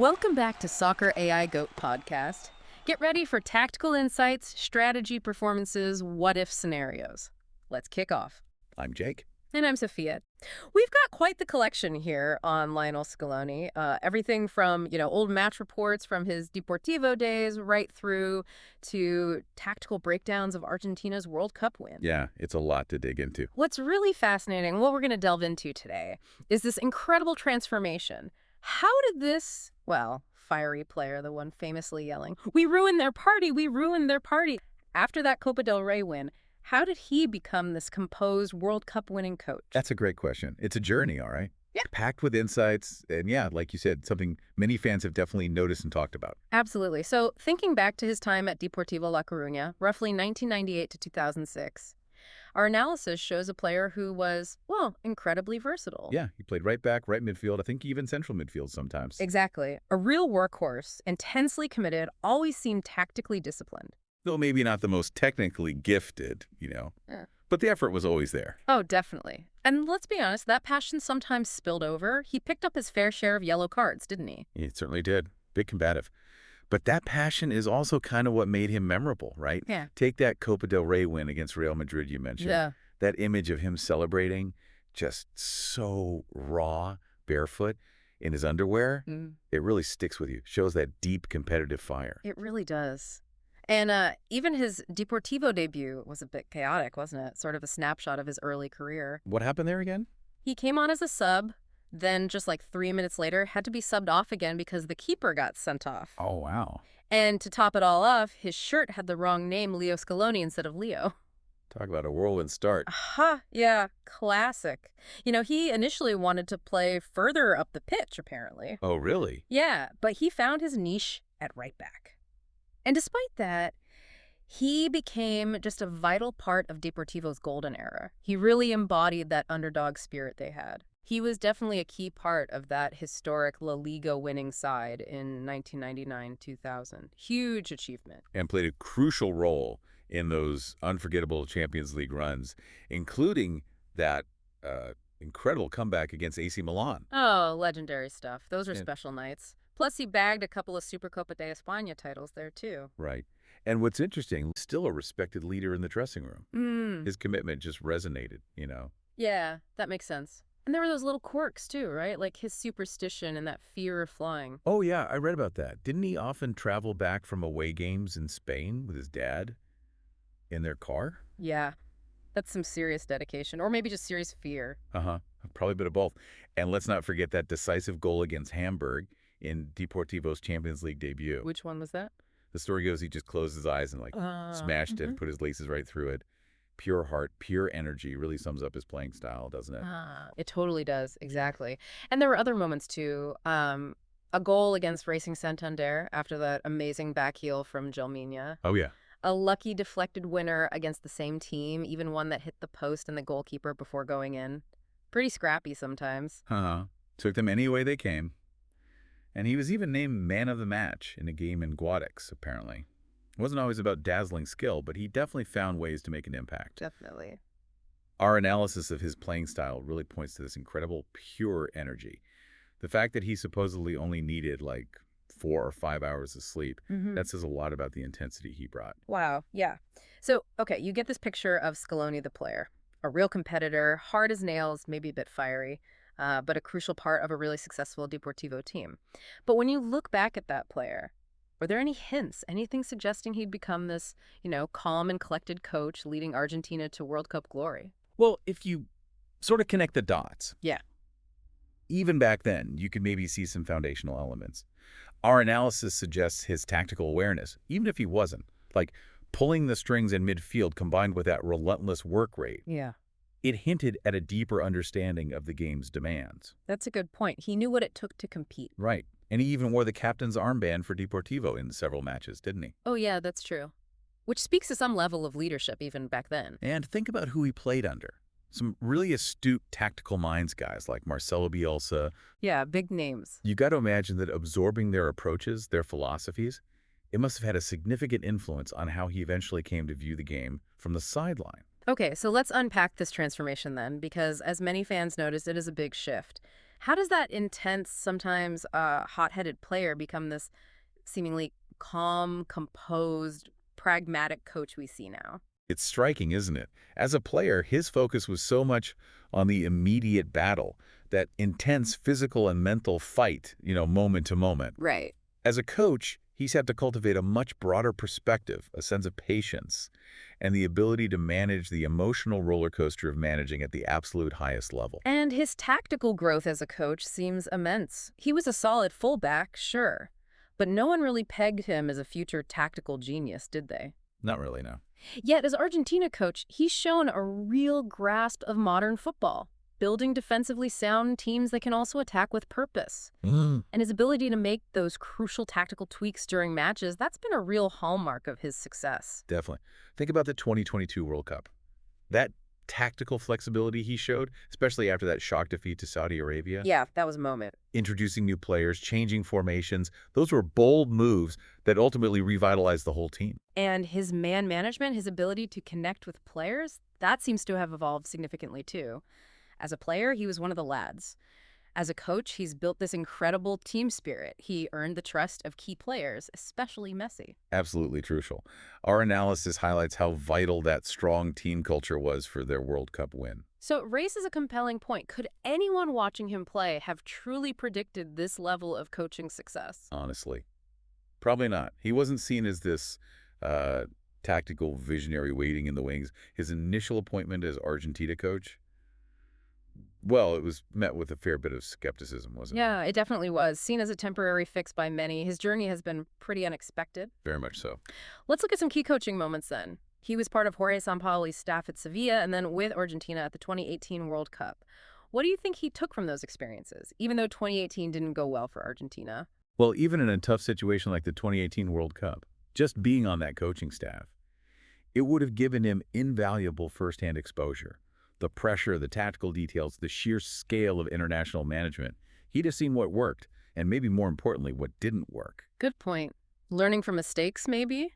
Welcome back to Soccer AI GOAT podcast. Get ready for tactical insights, strategy performances, what-if scenarios. Let's kick off. I'm Jake. And I'm Sophia. We've got quite the collection here on Lionel Scaloni. Everything from, old match reports from his Deportivo days right through to tactical breakdowns of Argentina's World Cup win. Yeah, it's a lot to dig into. What's really fascinating, what we're going to delve into today, is this incredible transformation. How did this, fiery player, the one famously yelling, "We ruined their party, we ruined their party," after that Copa del Rey win, how did he become this composed World Cup winning coach? That's a great question. It's a journey, all right? Yeah. Packed with insights, and yeah, like you said, something many fans have definitely noticed and talked about. Absolutely. So thinking back to his time at Deportivo La Coruña, roughly 1998 to 2006, our analysis shows a player who was, incredibly versatile. Yeah, he played right back, right midfield, I think even central midfield sometimes. Exactly. A real workhorse, intensely committed, always seemed tactically disciplined. Though maybe not the most technically gifted, Yeah. but the effort was always there. Oh, definitely. And let's be honest, that passion sometimes spilled over. He picked up his fair share of yellow cards, didn't he? He certainly did. Big combative. But that passion is also kind of what made him memorable, right? Yeah. Take that Copa del Rey win against Real Madrid you mentioned. Yeah. That image of him celebrating, just so raw, barefoot, in his underwear, it really sticks with you. Shows that deep competitive fire. It really does. And even his Deportivo debut was a bit chaotic, wasn't it? Sort of a snapshot of his early career. What happened there again? He came on as a sub, then just like 3 minutes later had to be subbed off again because the keeper got sent off. Oh, wow. And to top it all off, his shirt had the wrong name, Leo Scaloni, instead of Leo. Talk about a whirlwind start. Yeah, classic. He initially wanted to play further up the pitch, apparently. Oh, really? Yeah, but he found his niche at right back. And despite that, he became just a vital part of Deportivo's golden era. He really embodied that underdog spirit they had. He was definitely a key part of that historic La Liga winning side in 1999-2000. Huge achievement. And played a crucial role in those unforgettable Champions League runs, including that incredible comeback against AC Milan. Oh, legendary stuff. Those are Yeah. special nights. Plus, he bagged a couple of Supercopa de España titles there, too. Right. And what's interesting, still a respected leader in the dressing room. His commitment just resonated, Yeah, that makes sense. And there were those little quirks, too, right? Like his superstition and that fear of flying. Oh, yeah, I read about that. Didn't he often travel back from away games in Spain with his dad in their car? Yeah, that's some serious dedication, or maybe just serious fear. Uh-huh. Probably a bit of both. And let's not forget that decisive goal against Hamburg in Deportivo's Champions League debut. Which one was that? The story goes he just closed his eyes and smashed it, put his laces right through it. Pure heart, pure energy really sums up his playing style, doesn't it? It totally does, exactly. And there were other moments, too. A goal against Racing Santander after that amazing back heel from Gelminia. Oh, yeah. A lucky deflected winner against the same team, even one that hit the post and the goalkeeper before going in. Pretty scrappy sometimes. Took them any way they came. And he was even named man of the match in a game in Guadix, apparently. It wasn't always about dazzling skill, but he definitely found ways to make an impact. Definitely. Our analysis of his playing style really points to this incredible pure energy. The fact that he supposedly only needed like 4 or 5 hours of sleep, that says a lot about the intensity he brought. Wow, yeah. So, okay, you get this picture of Scaloni the player. A real competitor, hard as nails, maybe a bit fiery, but a crucial part of a really successful Deportivo team. But when you look back at that player, were there any hints, anything suggesting he'd become this, calm and collected coach leading Argentina to World Cup glory? Well, if you sort of connect the dots. Yeah. Even back then, you could maybe see some foundational elements. Our analysis suggests his tactical awareness, even if he wasn't, like pulling the strings in midfield combined with that relentless work rate. Yeah. It hinted at a deeper understanding of the game's demands. That's a good point. He knew what it took to compete. Right. And he even wore the captain's armband for Deportivo in several matches, didn't he? Oh, yeah, that's true. Which speaks to some level of leadership even back then. And think about who he played under. Some really astute tactical minds guys like Marcelo Bielsa. Yeah, big names. You got to imagine that absorbing their approaches, their philosophies, it must have had a significant influence on how he eventually came to view the game from the sideline. Okay, so let's unpack this transformation then, because as many fans noticed, it is a big shift. How does that intense, sometimes hot-headed player become this seemingly calm, composed, pragmatic coach we see now? It's striking, isn't it? As a player, his focus was so much on the immediate battle, that intense physical and mental fight, moment to moment. Right. As a coach, he's had to cultivate a much broader perspective, a sense of patience, and the ability to manage the emotional roller coaster of managing at the absolute highest level. And his tactical growth as a coach seems immense. He was a solid fullback, sure, but no one really pegged him as a future tactical genius, did they? Not really, no. Yet, as Argentina coach, he's shown a real grasp of modern football, building defensively sound teams that can also attack with purpose. And his ability to make those crucial tactical tweaks during matches, that's been a real hallmark of his success. Definitely. Think about the 2022 World Cup. That tactical flexibility he showed, especially after that shock defeat to Saudi Arabia, Yeah, that was a moment. introducing new players, changing formations, those were bold moves that ultimately revitalized the whole team. And his man management, his ability to connect with players, that seems to have evolved significantly too. As a player, he was one of the lads. As a coach, he's built this incredible team spirit. He earned the trust of key players, especially Messi. Absolutely crucial. Our analysis highlights how vital that strong team culture was for their World Cup win. So it raises a compelling point. Could anyone watching him play have truly predicted this level of coaching success? Honestly, probably not. He wasn't seen as this uh, tactical visionary waiting in the wings. His initial appointment as Argentina coach, well, it was met with a fair bit of skepticism, wasn't it? Yeah, it definitely was. Seen as a temporary fix by many, his journey has been pretty unexpected. Very much so. Let's look at some key coaching moments then. He was part of Jorge Sampaoli's staff at Sevilla and then with Argentina at the 2018 World Cup. What do you think he took from those experiences, even though 2018 didn't go well for Argentina? Well, even in a tough situation like the 2018 World Cup, just being on that coaching staff, it would have given him invaluable firsthand exposure. The pressure, the tactical details, the sheer scale of international management. He'd have seen what worked, and maybe more importantly, what didn't work. Good point. Learning from mistakes, maybe?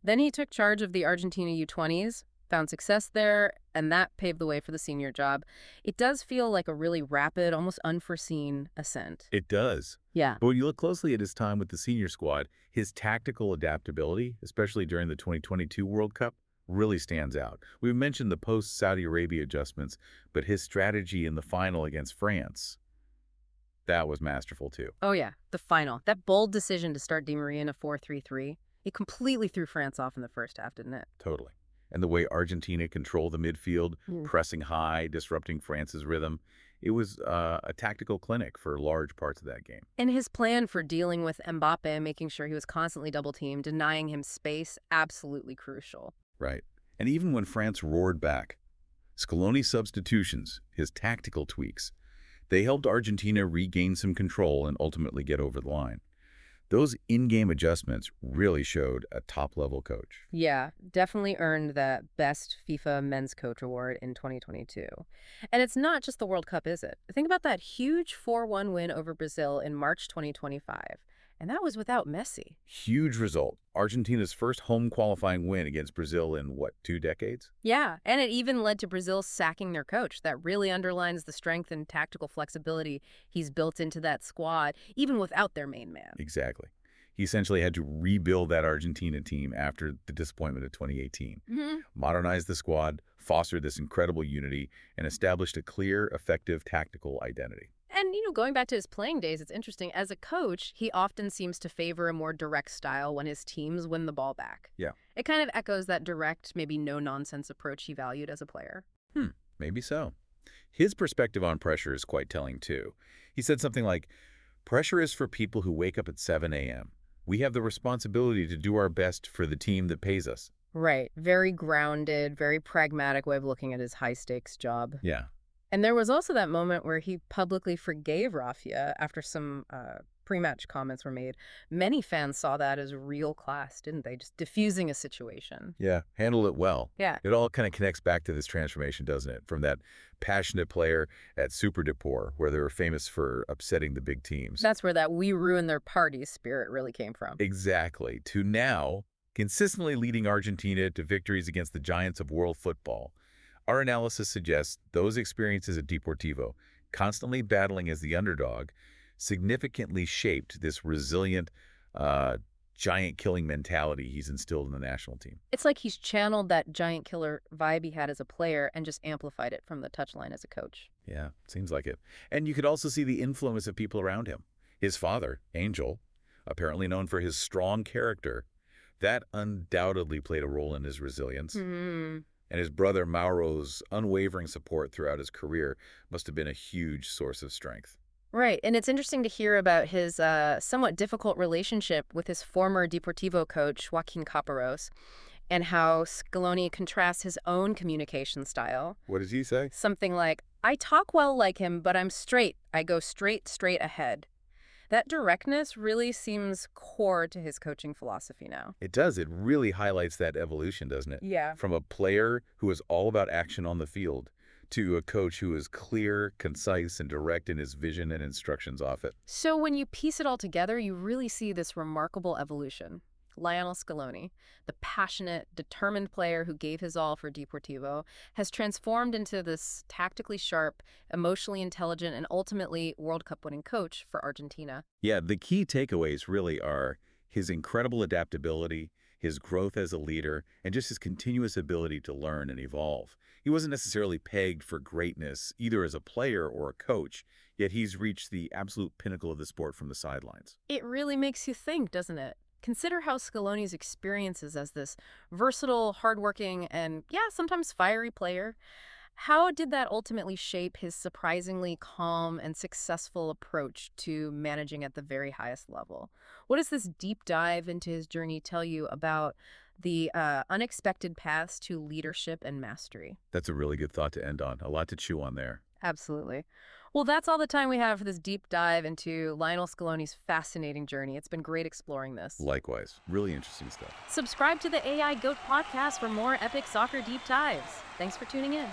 Then he took charge of the Argentina U20s, found success there, and that paved the way for the senior job. It does feel like a really rapid, almost unforeseen ascent. It does. Yeah. But when you look closely at his time with the senior squad, his tactical adaptability, especially during the 2022 World Cup, really stands out. We mentioned the post-Saudi Arabia adjustments, but his strategy in the final against France, that was masterful too. Oh, yeah. The final. That bold decision to start Di Maria in a 4-3-3. It completely threw France off in the first half, didn't it? Totally. And the way Argentina controlled the midfield, Mm. pressing high, disrupting France's rhythm, it was a tactical clinic for large parts of that game. And his plan for dealing with Mbappe, making sure he was constantly double-teamed, denying him space, absolutely crucial. Right. And even when France roared back, Scaloni's substitutions, his tactical tweaks, they helped Argentina regain some control and ultimately get over the line. Those in-game adjustments really showed a top-level coach. Yeah, definitely earned that Best FIFA Men's Coach Award in 2022. And it's not just the World Cup, is it? Think about that huge 4-1 win over Brazil in March 2025. And that was without Messi. Huge result. Argentina's first home qualifying win against Brazil in, what, 2 decades? Yeah, and it even led to Brazil sacking their coach. That really underlines the strength and tactical flexibility he's built into that squad, even without their main man. Exactly. He essentially had to rebuild that Argentina team after the disappointment of 2018. Modernized the squad, fostered this incredible unity, and established a clear, effective tactical identity. And, going back to his playing days, it's interesting. As a coach, he often seems to favor a more direct style when his teams win the ball back. Yeah. It kind of echoes that direct, maybe no-nonsense approach he valued as a player. Maybe so. His perspective on pressure is quite telling, too. He said something like, "Pressure is for people who wake up at 7 a.m. We have the responsibility to do our best for the team that pays us." Right. Very grounded, very pragmatic way of looking at his high-stakes job. Yeah. And there was also that moment where he publicly forgave Rafinha after some pre-match comments were made. Many fans saw that as real class, didn't they? Just diffusing a situation. Yeah, handled it well. Yeah. It all kind of connects back to this transformation, doesn't it? From that passionate player at Super Deportivo, where they were famous for upsetting the big teams. That's where that "we ruin their parties" spirit really came from. Exactly. To now, consistently leading Argentina to victories against the giants of world football. Our analysis suggests those experiences at Deportivo constantly battling as the underdog, significantly shaped this resilient, uh, giant-killing mentality he's instilled in the national team. It's like he's channeled that giant killer vibe he had as a player and just amplified it from the touchline as a coach. Yeah, seems like it. And you could also see the influence of people around him. His father, Angel, apparently known for his strong character, that undoubtedly played a role in his resilience. Hmm. And his brother Mauro's unwavering support throughout his career must have been a huge source of strength. Right. And it's interesting to hear about his somewhat difficult relationship with his former Deportivo coach, Joaquin Caparros, and how Scaloni contrasts his own communication style. What does he say? Something like, I talk well like him, but I'm straight. I go straight ahead. That directness really seems core to his coaching philosophy now. It does. It really highlights that evolution, doesn't it? Yeah. From a player who is all about action on the field to a coach who is clear, concise, and direct in his vision and instructions off it. So when you piece it all together, you really see this remarkable evolution. Lionel Scaloni, the passionate, determined player who gave his all for Deportivo, has transformed into this tactically sharp, emotionally intelligent, and ultimately World Cup winning coach for Argentina. Yeah, the key takeaways really are his incredible adaptability, his growth as a leader, and just his continuous ability to learn and evolve. He wasn't necessarily pegged for greatness, either as a player or a coach, yet he's reached the absolute pinnacle of the sport from the sidelines. It really makes you think, doesn't it? Consider how Scaloni's experiences as this versatile, hardworking, and yeah, sometimes fiery player. How did that ultimately shape his surprisingly calm and successful approach to managing at the very highest level? What does this deep dive into his journey tell you about the unexpected paths to leadership and mastery? That's a really good thought to end on. A lot to chew on there. Absolutely. Well, that's all the time we have for this deep dive into Lionel Scaloni's fascinating journey. It's been great exploring this. Likewise, really interesting stuff. Subscribe to the AI Goat podcast for more epic soccer deep dives. Thanks for tuning in.